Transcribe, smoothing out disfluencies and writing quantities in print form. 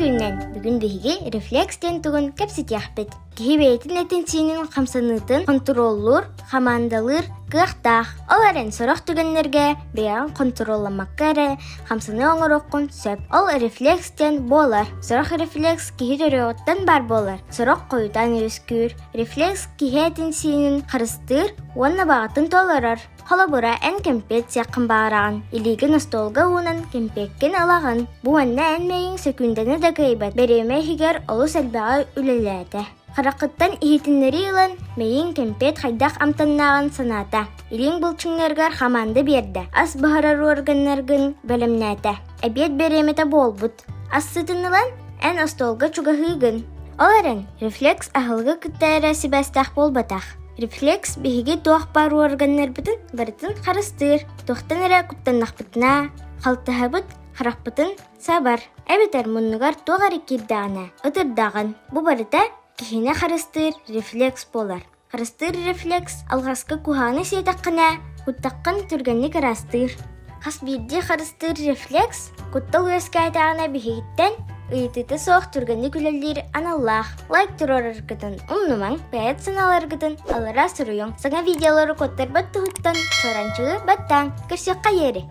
күннен бүгін биһиги рефлекс тен тугун кепситяхпит. Киһи бэйэтин этинсиинин хамсаныытын контроллур, хамандалыр, кыахтаах. Оларын сорох түгеннерге бэйэҕин контролламакка эрэ хамсаны оҥороккун сөп. Ол рефлекс тен болар. Сорох рефлекс киһи төрөҕөттөн бар болар. Сорох койутан үскүүр. Рефлекс киһи этинсиинин харыстыыр, уонна баҕатын толорор. Холобура эн кемпет сиаккын баараган. Илиигин остолга уунан кемпеккен алаган. Буанна эн мэйин секунданы да кыйбат. Береме хигер олу сэлбэҕэ үлэлээте. Харакыттан ихитиннери ылан мэйин кемпет хайдах амтаннааган санаата. Илиң булчуңнаргар хаманды берді. Ас бахарар органнаргын бөлемнээте. Эбиет беремете болбут. Ас сытынылан эн остолга чугаһыыгын. Оларын рефлекс ахылга кыттаара сибастах болбатах. Рефлекс биһиги туох бару органнарбытын барытын харыстыыр. Туохтан эрэ куттаннахпытына, халтаһабыт харахпытын сабар. Эбитер муннугар туогар иккирдаана, ытырдаган. Бу барыта кихине харыстыыр рефлекс болар. Харыстыыр рефлекс алгаска куханы сиэтаккана, куттаккан түргенни карастыыр. Хас бидди харыстыыр рефлекс куттал үескайтаана биһигиттен ыйтыты соох түргенни күлэллир аналлах. Лайк турораргытын, умнумаң, бэйэт саналаргытын, алара суруюң. Саңа видеолору коттар баттыгыттан, соранчыгы баттан, кырсыакка ери.